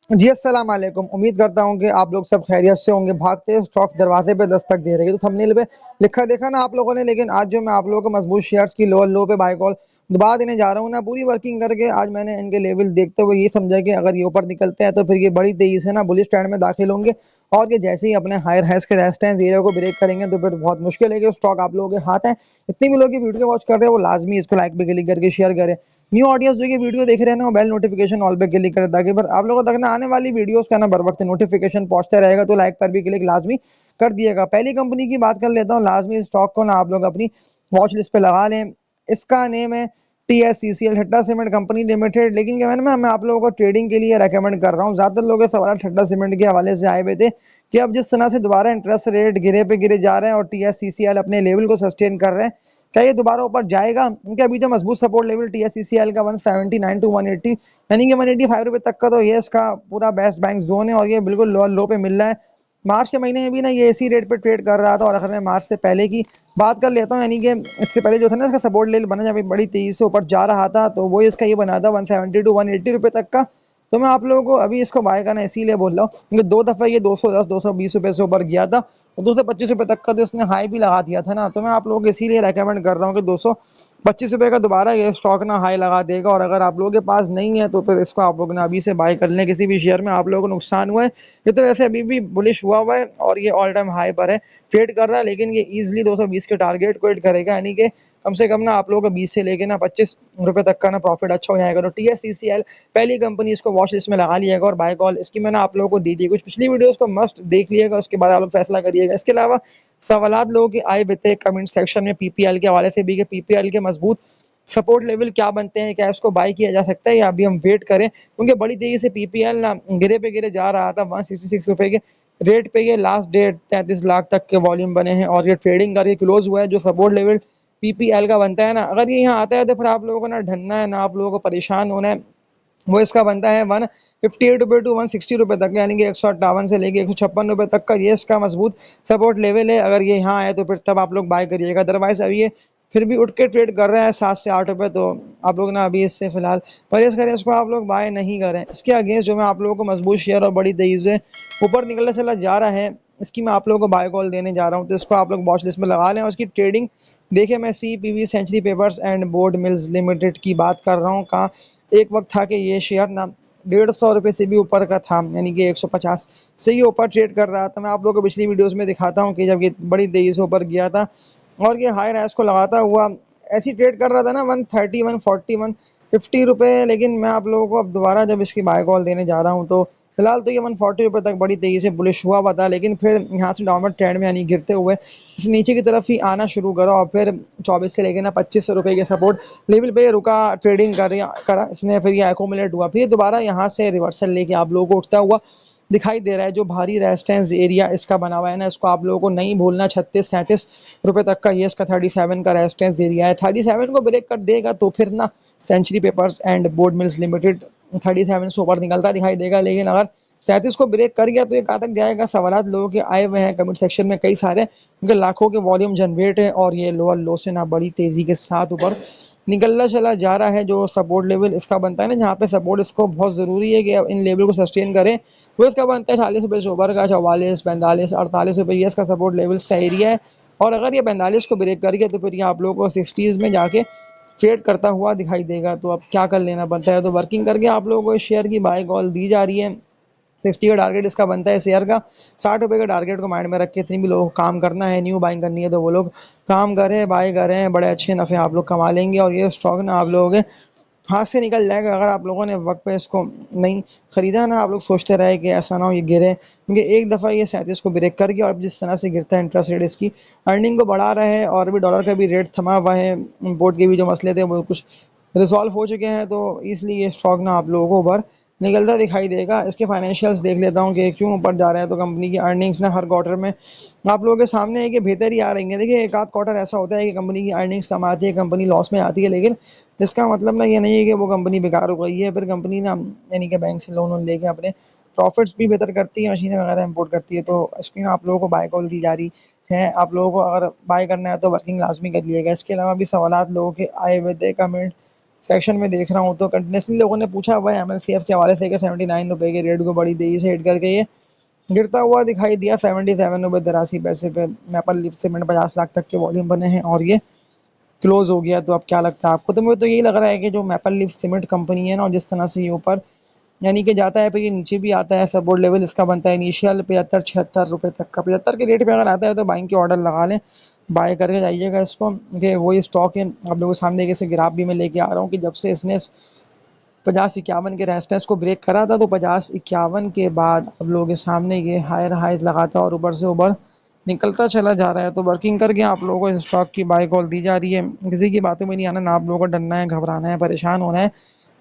जी, अस्सलाम वालेकुम। उम्मीद करता हूँ कि आप लोग सब खैरियत से होंगे। भागते स्टॉक्स दरवाज़े पे दस्तक दे रहे हैं। तो थंबनेल पे लिखा देखा ना आप लोगों ने, लेकिन आज जो मैं आप लोगों को मज़बूत शेयर्स की लोअर लो पे बाय कॉल दबा देने जा रहा हूँ ना, पूरी वर्किंग करके आज मैंने इनके लेवल देखते हुए ये समझा कि अगर ये ऊपर निकलते हैं तो फिर ये बड़ी तेज़ी से ना बुलिश ट्रेंड में दाखिल होंगे और ये जैसे ही अपने हायर हाइज़ के रेजिस्टेंस एरिया को ब्रेक करेंगे तो फिर बहुत मुश्किल है कि स्टॉक आप लोगों के हाथ है। इतनी भी लोग ये वीडियो वॉच कर रहे हैं वो लाज़मी इसको लाइक पे क्लिक करके शेयर करें। न्यू ऑडियंस जो ये वीडियो देख रहे हैं ना वो बेल नोटिफिकेशन ऑल पे क्लिक करें ताकि पर आप लोगों तक ना आने वाली वीडियोस का ना बर वक्त नोटिफिकेशन पहुंचता रहेगा। तो लाइक पर भी क्लिक लाजमी कर दिएगा। पहली कंपनी की बात कर लेता हूँ, लाजमी स्टॉक को ना आप लोग अपनी वॉच लिस्ट पे लगा लें। इसका नेम है TSCCL, ठट्टा सीमेंट कंपनी लिमिटेड। लेकिन क्या मैं आप लोगों को ट्रेडिंग के लिए रेकमेंड कर रहा हूँ। ज्यादातर लोग सवाल ठट्टा सीमेंट के हवाले से आए हुए थे कि अब जिस तरह से दोबारा इंटरेस्ट रेट गिरे पे गिरे जा रहे हैं और TSCCL अपने लेवल को सस्टेन कर रहे हैं, क्या ये दोबारा ऊपर जाएगा? क्योंकि अभी जो मजबूत सपोर्ट लेवल TSCCL का 179 टू 180 यानी कि 185 रुपए तक का, तो ये इसका पूरा बेस्ट बैंक जोन है और ये बिल्कुल लो लो पे मिल रहा है। मार्च के महीने में भी ना ये इसी रेट पे ट्रेड कर रहा था। और अगर मैं मार्च से पहले की बात कर लेता हूँ, यानी कि इससे पहले जो था ना इसका सपोर्ट लेवल बना जब बड़ी तेजी से ऊपर जा रहा था, तो वो इसका ये बना था 170 टू 180 रुपए तक का। तो मैं आप लोगों को अभी इसको बाय करना इसीलिए बोल रहा हूँ क्योंकि दो दफा ये 210 220 रुपए से ऊपर गया था और 225 रुपए तक का तो इसने हाई भी लगा दिया था ना। तो मैं आप लोगों को इसीलिए रेकमेंड कर रहा हूँ कि 225 रुपए का दोबारा ये स्टॉक ना हाई लगा देगा। और अगर आप लोगों के पास नहीं है तो फिर इसको आप लोग ना अभी से बाय कर लें। किसी भी शेयर में आप लोगों को नुकसान हुआ है, ये तो वैसे अभी भी बुलिश हुआ है और ये ऑल टाइम हाई पर है, ट्रेड कर रहा है, लेकिन ये इजीली 220 के टारगेट को हिट करेगा। यानी कि कम से कम ना आप लोगों को 20 से लेके ना 25 रुपए तक का ना प्रॉफिट अच्छा हो जाएगा। तो TSCCL पहली कंपनी, इसको वॉच लिस्ट में लगा लिएगा। और बाय कॉल इसकी मैंने आप लोगों को दी थी, कुछ पिछली वीडियोस को मस्ट देख लिएगा, उसके बाद आप लोग फैसला करिएगा। इसके अलावा सवालात लोगों के आए हुए थे कमेंट सेक्शन में PPL के हवाले से भी कि PPL के मजबूत सपोर्ट लेवल क्या बनते हैं, क्या इसको बाय किया जा सकता है या अभी हम वेट करें? क्योंकि बड़ी तेजी से PPL ना गिरे पे गिरे जा रहा था। 166 रुपए के रेट पे ये लास्ट डेट 33 लाख तक के वॉल्यूम बने हैं और ये ट्रेडिंग करके क्लोज हुआ है। जो सपोर्ट लेवल PPL का बनता है ना, अगर ये यहाँ आता है तो फिर आप लोगों को ना ढलना है ना आप लोगों को परेशान होना है। वो इसका बनता है 158 रुपए टू 160 रुपए तक, यानी कि 158 से लेके 156 रुपए तक का ये इसका मजबूत सपोर्ट लेवल है। अगर ये यहाँ आए तो फिर तब आप लोग बाय करिएगा। अदरवाइज अभी ये फिर भी उठ के ट्रेड कर रहा है 7 से 8 रुपए, तो आप लोग ना अभी इससे फिलहाल परहेज करें, इसको आप लोग बाय नहीं करें। इसके अगेंस्ट जो मैं आप लोगों को मजबूत शेयर और बड़ी तेजी से ऊपर निकलने चला जा रहा है, इसकी मैं आप लोगों को बाय कॉल देने जा रहा हूँ। तो इसको आप लोग वॉच लिस्ट में लगा लें और उसकी ट्रेडिंग देखिए। मैं CPV century papers and board mills limited की बात कर रहा हूँ। कहाँ एक वक्त था कि ये शेयर ना 150 रुपए से भी ऊपर का था, यानी कि 150 से ही ऊपर ट्रेड कर रहा था। मैं आप लोगों को पिछली वीडियोस में दिखाता हूँ कि जब ये बड़ी तेजी से ऊपर गया था और ये हाई राइज को लगाता हुआ ऐसी ट्रेड कर रहा था ना 130 140 150 रुपए। लेकिन मैं आप लोगों को अब दोबारा जब इसकी बाय कॉल देने जा रहा हूँ तो फिलहाल तो ये 140 रुपए तक बड़ी तेजी से बुलिश हुआ था, लेकिन फिर यहाँ से डाउनवर्ड ट्रेंड में यानी गिरते हुए इस नीचे की तरफ ही आना शुरू करा और फिर 24 से लेकर ना 25 रुपए के सपोर्ट लेवल पे रुका, ट्रेडिंग करा इसने। फिर ये एक्यूमुलेट हुआ, फिर दोबारा यहाँ से रिवर्सल लेके आप लोगों को उठता हुआ दिखाई दे रहा है। जो भारी रेजिस्टेंस एरिया इसका बना हुआ है ना, इसको आप लोगों को नहीं भूलना। 36 37 रुपए तक का ये इसका 37 का रेजिस्टेंस एरिया है। 37 को ब्रेक कर देगा तो फिर ना century papers and board mills limited 37 से ऊपर निकलता दिखाई देगा। लेकिन अगर 37 को ब्रेक कर गया तो ये कहाँ तक जाएगा? सवालात लोगों के आए हुए हैं कमेंट सेक्शन में कई सारे, क्योंकि लाखों के वॉल्यूम जनरेट है और ये लोअर लो से ना बड़ी तेजी के साथ ऊपर निकलना चला जा रहा है। जो सपोर्ट लेवल इसका बनता है ना, जहाँ पे सपोर्ट इसको बहुत ज़रूरी है कि अब इन लेवल को सस्टेन करें, वो इसका बनता है 40 रुपये से ऊपर का। 44 45 48 रुपये ये इसका सपोर्ट लेवल्स का एरिया है। और अगर ये 45 को ब्रेक कर गया तो फिर ये आप लोगों को 60s में जाके ट्रेड करता हुआ दिखाई देगा। तो अब क्या कर लेना बनता है? तो वर्किंग करके आप लोगों को इस शेयर की बाय कॉल दी जा रही है। 60 का टारगेट इसका बनता है शेयर का। 60 रुपए के टारगेट को माइंड में रख के जितने भी लोगों को काम करना है, न्यू बाइंग करनी है, तो वो लोग काम करें, बाय करें, बड़े अच्छे नफ़े आप लोग कमा लेंगे और ये स्टॉक ना आप लोगों के हाथ से निकल जाएगा। अगर आप लोगों ने वक्त पे इसको नहीं खरीदा ना, आप लोग सोचते रहे कि ऐसा ना हो ये गिरे, क्योंकि एक दफ़ा ये 37 को ब्रेक कर गया और जिस तरह से गिरता है इंटरेस्ट रेट इसकी अर्निंग को बढ़ा रहा है और भी डॉलर का भी रेट थमा हुआ है। इम्पोर्ट के भी जो मसले थे वो कुछ रिजॉल्व हो चुके हैं, तो इसलिए ये स्टॉक ना आप लोगों को ऊपर निकलता दिखाई देगा। इसके फाइनेंशियल्स देख लेता हूँ कि क्यों ऊपर जा रहा है। तो कंपनी की अर्निंग्स ना हर क्वार्टर में आप लोगों के सामने है कि बेहतर ही आ रही है। देखिए एक आध क्वार्टर ऐसा होता है कि कंपनी की अर्निंग्स कम आती है, कंपनी लॉस में आती है, लेकिन इसका मतलब ना ये नहीं है कि वो कंपनी बेकार हो गई है। फिर कंपनी ना यानी कि बैंक से लोन वोन लेके अपने प्रॉफिट्स भी बेहतर करती है, मशीनें वगैरह इंपोर्ट करती है। तो इसकी ना आप लोगों को बाय कॉल दी जा रही है। आप लोगों को अगर बाय करना है तो वर्किंग लाजमी कर लिएगा। इसके अलावा भी सवालात लोगों के आए हुए थे कमेंट सेक्शन में देख रहा हूँ तो कंटिन्यूसली लोगों ने पूछा हुआ है एमएलसीएफ के हवाले से कि 79 रुपये के रेट को बड़ी तेजी से हिट करके ये गिरता हुआ दिखाई दिया 77 रुपये 83 पैसे पे। मैपल लिप सीमेंट 50 लाख तक के वॉल्यूम बने हैं और ये क्लोज हो गया। तो अब क्या लगता है आपको? तो मुझे तो यही लग रहा है कि जो मैपल लिप सीमेंट कंपनी है ना, जिस तरह से ये ऊपर यानी कि जाता है, फिर ये नीचे भी आता है। सपोर्ट लेवल इसका बनता है इनिशियल 75-76 रुपये तक का। 75 के रेट पे अगर आता है तो बाइंग के ऑर्डर लगा लें, बाय करके जाइएगा इसको, कि वही स्टॉक है। आप लोगों के सामने कैसे ग्राफ भी मैं लेके आ रहा हूँ कि जब से इसने 50-51 के रेजिस्टेंस को ब्रेक करा था, तो 50-51 के बाद अब लोगों के सामने ये हायर हाइज लगाता है और ऊपर से ऊपर निकलता चला जा रहा है। तो वर्किंग करके आप लोगों को इस स्टॉक की बाय कॉल दी जा रही है। किसी की बातों में नहीं आना, ना आप लोगों को डरना है, घबराना है, परेशान होना है।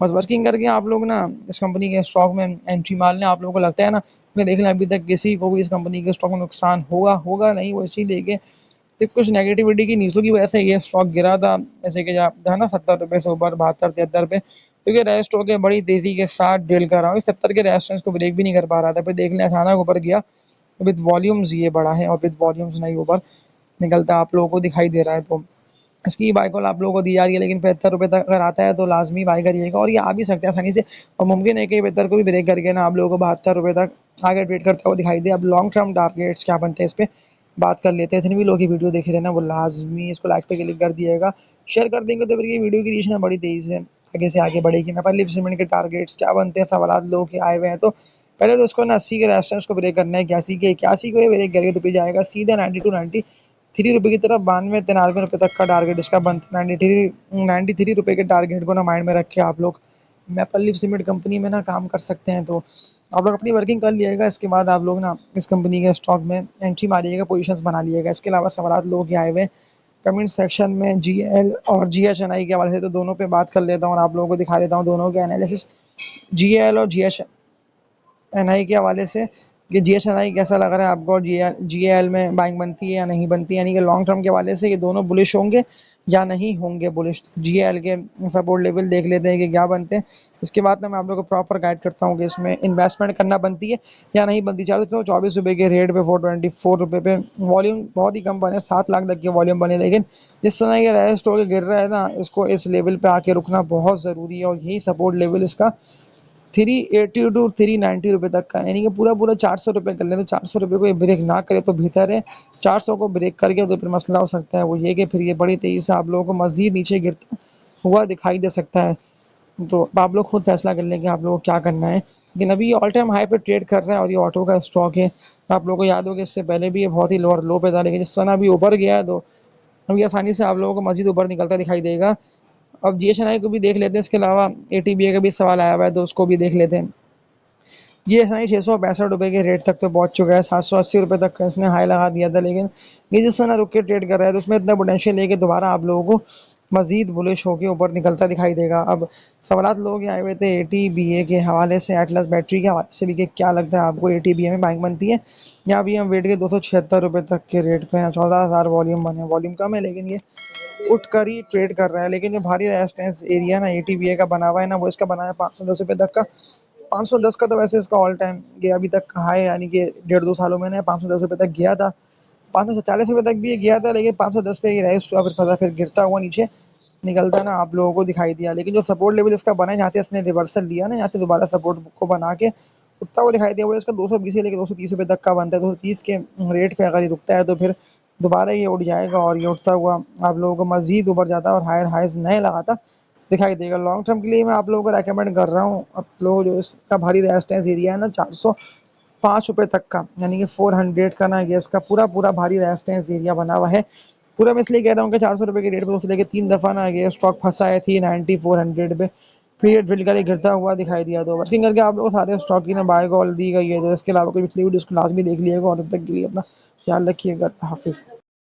बस वर्किंग करके आप लोग ना इस कंपनी के स्टॉक में एंट्री मार लें। आप लोगों को लगता है ना, मैं देख लें अभी तक किसी को भी इस कंपनी के स्टॉक में नुकसान होगा नहीं, वो इसीलिए कि तो कुछ नेगेटिविटी की न्यूज़ों की वजह से ये स्टॉक गिरा था। जैसे कि था ना 70 रुपये से ऊपर 72-73 पे, क्योंकि रेस्ट स्टॉक है बड़ी तेजी के साथ डील कर रहा हूँ। 70 के रेजिस्टेंस को ब्रेक भी नहीं कर पा रहा था, फिर देख लें अचानक ऊपर गया। विद वॉल्यूम्स ये बड़ा है और विद वॉल्यूम्स नहीं ऊपर निकलता आप लोगों को दिखाई दे रहा है। तो इसकी बाय कॉल आप लोगों को दी जा रही है, लेकिन 75 रुपये तक अगर आता है तो लाजमी बाय करिएगा। और ये आ भी सकता है आसानी से, और मुमकिन है कि 75 को भी ब्रेक करके ना आप लोगों को 72 रुपये तक आगे ट्रेड करता हुआ दिखाई दे। अब लॉन्ग टर्म टारगेट्स क्या बनते हैं, इस पे बात कर लेते हैं। जितने भी लोग ये वीडियो देख रहे हैं ना, वो लाजमी इसको लाइक पे क्लिक कर दिएगा, शेयर कर देंगे तो फिर ये वीडियो की रीच ना बड़ी तेजी से आगे बढ़ेगी। मैं पहले सीमेंट के टारगेट्स क्या बनते हैं, सवाल लोगों के आए हुए हैं। तो पहले तो इसको ना 80 के रेजिस्टेंस को ब्रेक करना है। 81 को ब्रेक करके तो फिर जाएगा सीधा 92-93 रुपये की तरफ। 92-93 रुपये तक का टारगेट इसका बनता है। 93 रुपये के टारगेट को ना माइंड में रख के आप लोग मैपल लीफ सीमेंट कंपनी में ना काम कर सकते हैं। तो आप लोग अपनी वर्किंग कर लिएगा, इसके बाद आप लोग ना इस कंपनी के स्टॉक में एंट्री मारिएगा, पोजीशंस बना लिएगा। इसके अलावा सवाल लोग के आए हुए कमेंट सेक्शन में जीएल और जीएचएनआई के हवाले से, तो दोनों पे बात कर लेता हूँ और आप लोगों को दिखा देता हूँ दोनों के एनालिसिस जीएल और जीएचएनआई के हवाले से, कि जीएचएनआई कैसा लग रहा है आपको, जीएल में बाइंग बनती है या नहीं बनती है। यानी कि लॉन्ग टर्म के हवाले से ये दोनों बुलिश होंगे या नहीं होंगे बुलिश। जीएल के सपोर्ट लेवल देख लेते हैं कि क्या बनते हैं। इसके बाद ना मैं आप लोगों को प्रॉपर गाइड करता हूँ कि इसमें इन्वेस्टमेंट करना बनती है या नहीं बनती। 424 रुपये के रेट पे 424 रुपये पे वॉल्यूम बहुत ही कम बने, 7 लाख तक के वॉल्यूम बने। लेकिन जिस तरह ये रेस्ट होकर गिर रहा है ना, इसको इस लेवल पे आके रुकना बहुत ज़रूरी है। और यही सपोर्ट लेवल इसका 380 टू 390 रुपये तक का, यानी कि पूरा 400 रुपये कर ले। तो 400 रुपये को ये ब्रेक ना करे तो बेहतर है। 400 को ब्रेक करके तो फिर मसला हो सकता है वो ये कि फिर ये बड़ी तेज़ी से आप लोगों को मज़ीद नीचे गिरता हुआ दिखाई दे सकता है। तो आप लोग खुद फैसला कर लें कि आप लोगों को क्या करना है। लेकिन अभी ये ऑल टाइम हाई पे ट्रेड कर रहा है और ये ऑटो का स्टॉक है। तो आप लोगों को याद होगा इससे पहले भी ये बहुत ही लोअर लो पे था, लेकिन इस समय अभी ऊपर गया है। तो अभी आसानी से आप लोगों को मज़ीद ऊपर निकलता दिखाई देगा। अब जीएसएनआई को भी देख लेते हैं। इसके अलावा एटीबीए का भी सवाल आया हुआ है, तो उसको भी देख लेते हैं। जीएसएनआई 665 रुपये के रेट तक तो पहुंच चुका है। 780 रुपये तक का इसने हाई लगा दिया था, लेकिन ये जिस तरह रुक के ट्रेड कर रहा है तो उसमें इतना पोटेंशियल है कि दोबारा आप लोगों को मजीद बुलिश होकर ऊपर निकलता दिखाई देगा। अब सवाल लोग आए हुए थे एटीबीए के हवाले से, एटलस बैटरी के हवाले से भी, कि क्या लगता है आपको एटीबीए में बाइंग बनती है। यहाँ भी हम वेट के 276 रुपये तक के रेट पे हैं। 14,000 वॉल्यूम बने, वॉल्यूम कम है लेकिन ये उठ कर ही ट्रेड कर रहा है। लेकिन जो भारी रेजिस्टेंस एरिया ना एटीबीए का बना हुआ है ना, वो इसका बना है 510 रुपये तक का। 510 का तो वैसे इसका ऑल टाइम गया अभी तक हाई है, यानी कि 1.5-2 सालों में ना 510 रुपये तक गया था। 540 रुपये तक भी ये गया था, लेकिन 510 पे ये रेस्ट हुआ, फिर गिरता हुआ नीचे निकलता ना आप लोगों को दिखाई दिया। लेकिन जो सपोर्ट लेवल इसका बना है, जहाँ से इसने रिवर्सल लिया ना, यहाँ से दोबारा सपोर्ट को बना के उठता हुआ दिखाई दिया, वो इसका 220 से लेकर 230 रुपये तक का बनता है। 230 के रेट पे अगर ये रुकता है तो फिर दोबारा ये उठ जाएगा और ये उठता हुआ आप लोगों को मजीद ऊपर जाता है और हायर हाइज नए लगाता दिखाई देगा। लॉन्ग टर्म के लिए मैं आप लोगों को रेकमेंड कर रहा हूँ। आप लोग जो इसका भारी रेजिस्टेंस एरिया है ना 405 रुपये तक का, यानी कि 400 का ना, ये इसका पूरा भारी रेजिस्टेंस एरिया बना हुआ है। पूरा मैं इसलिए कह रहा हूँ कि 400 रुपये के रेट पे उसे लेके 3 दफ़ा ना ये स्टॉक फंसा है थी 90-400 पे, फिर ये ड्रिल करके गिरता हुआ दिखाई दिया। तो वर्किंग करके आप लोग सारे स्टॉक की ना बाय कॉल दी गई है। तो इसके अलावा कोई पिछली वीडियो उसको लाजमी देख लिएगा और तब तक के लिए अपना ख्याल रखिएगा। हाफिज़।